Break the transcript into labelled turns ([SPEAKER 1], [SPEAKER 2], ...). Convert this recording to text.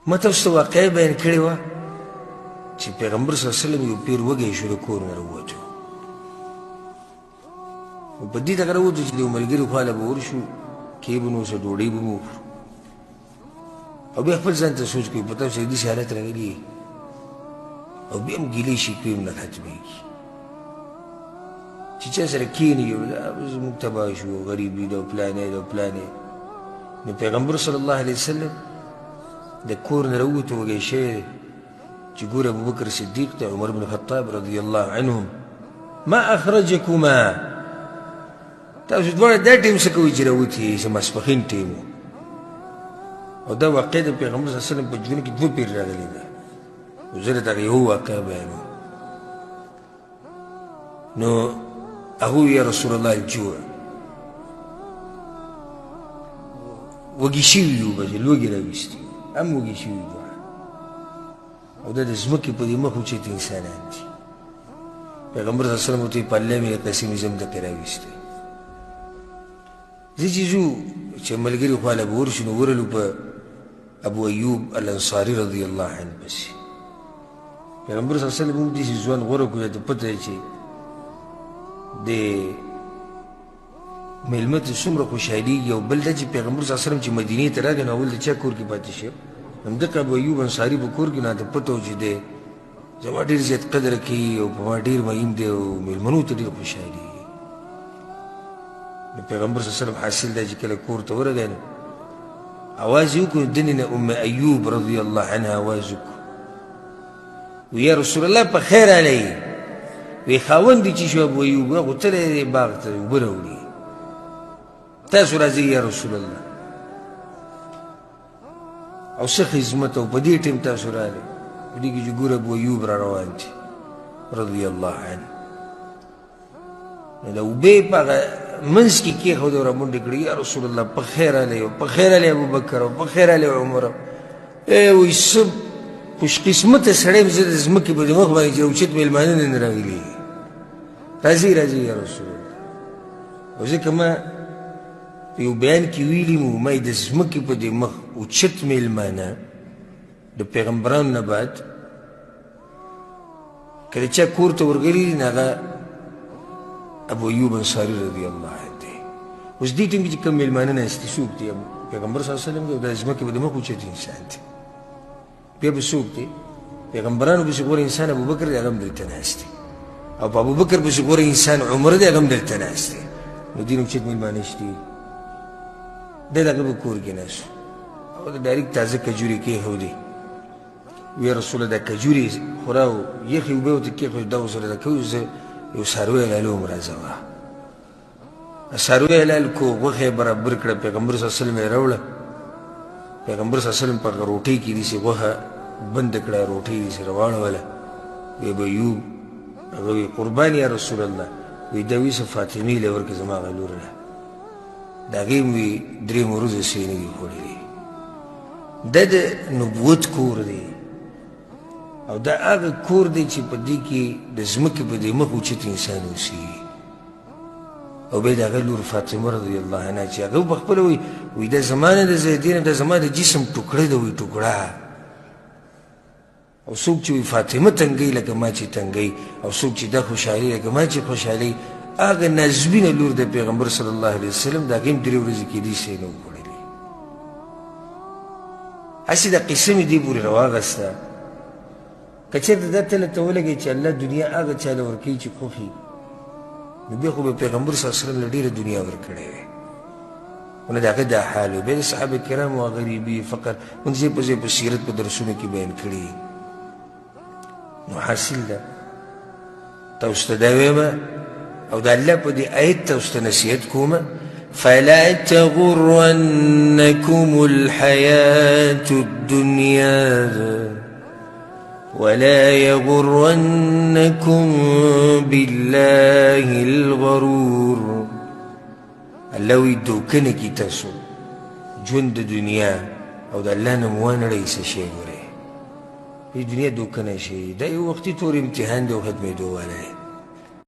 [SPEAKER 1] ما تاسو ته واقعه بیان کړې وه چې پیغمبر صلی الله علیه وسلم یو پیر وږی شو د کور نه راووتو په دې ته راووتو چې د یو ملګري خواله به ورشو کې به نو څه ډوډۍ به مو وخورو او بیا خپل ځان ته سوچ کوي په تاسو داسې حالت راغلي او بیا هم ګیلې شکوې هم نه ختمېږي چې چا سره کښېني یو زموږ تباه شو غریبي ده او پلانې ده او پلانې نو پیغمبر صلی الله علیه وسلم د کور نه راووتو وږی شوی دی چې ګوره ابوبکر صدیق ته عمر بن خطاب رضی الله عنهم ما اخرجکما تاسو دواړه دا ټیم څه کوئ چې راوتي یې چې ماسپښین ټیم و او دا واقع د پیغمبر صلی الله علیه وسلم په ژوند کې دوه پیر راغلي ده نو زه درته هغه یو واقعه بیانوم نو هغه یا رسول الله الجوع وږي شوي یو به لوږې راویستي هم وږي شوي دواړه او دا د ځمکې په دې مخ اوچت انسانان دي پیغمبر صلی الله علیه وسلم ورته یې پله مې قسم زم دقې راویستی زه چې ځو چې ملګري خواله به ورشو نو ورلو په ابو ایوب الانصاري رضی الله عنه پسې پیغمبر صلی الله علیه وسلم هم داسې ځوان غوره کړو ته پته یې چې د مېلمه ته څومره خوشحالېږي او بل دا چې پیغمبر صلی الله علیه وسلم چې مدینې ته راغی نو اول د چا کور کې پاتې شو همدغه ابو ایوب انصاري په کور کې راته پته و چې دی زما ډېر زیات قدر کوي او په ما ډېر مهم دی او مېلمنو ته ډېر خوشحالېږي نو پیغمبر صلی الله علیه وسلم حاصل دی چې کله کور ته ورغی نو اواز یې وکړو دنې نه ام ایوب رضی الله عنها اواز وکړو وی یا رسول الله په خیر علی وی خاوند دې چې شو ابو ایوب هغه تللی دی باغ ته اوبه راوړي تاسو راځئ یا رسول الله او څه خدمت او په دې ټیم تاسو راغلئ په دې کې چې ګوره ابو ایوب را روان دي رضی الله عنه نو د اوبې په هغه منځ کې کېښود او رامنډې کړي یا رسول الله په خیر علی او په خیر علی ابوبکر او په خیر علی عمر وایي څه خوش قسمته سړی یم زه د ځمکې په دې مخ باندې چې اوچت مېلمانه نن راغلي راځئ راځئ یا رسول الله او ځکه ما په یو بیان کې ویلي مو ما د ځمکې په دې مخ اوچت مېلمانه د پیغمبرانو نه بعد که د چا کور ته ورغلي دي نو هغه ابو ایوب انصاري رضی الله عنه دی اوس دې ټیم کې چې کوم مېلمانه ناست دي څوک دي پیغمبر صلی الله علیه وسلم دی او د ځمکې په دې مخ اوچت انسان دی بیا به څوک دی پیغمبرانو پسې غوره انسان ابوبکر دی هغه هم دلته ناست دی او په ابوبکر پسې غوره انسان عمر دی هغه هم دلته ناست دی نو دې نه اوچت مېلمانه شته دی د هغه په کور کې ناست او د ډایرکټ تازه کجورې کېښودې وی رسوله دا کجورې خورا او یخې اوبه ورته کېښودې دا ورسره دا کوي زه یو څاروی حلالو هم راځوه څاروی حلال کو غوښه یې برابر کړه پیغمبر صلی الله علیه وسلم یې راوړه پیغمبر صلی الله علیه وسلم په هغه روټۍ کې داسې غوښه بنده کړه روټۍ داسې راواړوله وی ابو ایوب هغه وی قربان یا رسول الله وی دا وی څه فاطمې له ورکړه زما هغه لور ده د هغې هم وی درې ورځې څه یې نه دي خوړلي دا د نبوت کور دی او دا هغه کور دی چې په دې کې د ځمکې په دې مخ اوچت انسان اوسېږي او بیا د هغه لور فاطمه رضی الله عنها چې هغه پخپله وایي دا زما نه د زیدین دا زما د جسم ټوکړه ده وایي ټوکړه او څوک چې وایي فاطمه تنګوي لکه ما چې تنګوي او څوک چې دا خوشحالي لکه ما چې خوشحالي هغه نازبینه لور د پیغمبر صلی الله علیه وسلم د هغې هم درې ورځې کېدی شی نه وخوړلي هسې دا قصه مې دې پورې راواغسته که چېرته دا تله ته ولګوي چې الله دنیا هغه چا له ورکوي چې خوښي نو بیا خو به پیغمبر صلی الله علیه وسلم له ډېره دنیا ورکړې وې خو نه د هغه دا حال و بیا د صحابه کرامو غریبي فقر موږ ځای په ځای په سیرت په درسونو کې بیان کړي نو حاصل ده تاسو ته دا ویمه او د الله په دې آیت تاسو ته نصیحت کومه فلا تغرنکم الحیاة الدنیا ولا يغرنكم بالله الغرور الله وی دوکنه کی تاسو ژوند د دنیا او د الله نه مو ونړئ څه شی ګورئ دې دنیا دوکنه شي دا یو وختي تور امتحان دی او ختمېدو والا دی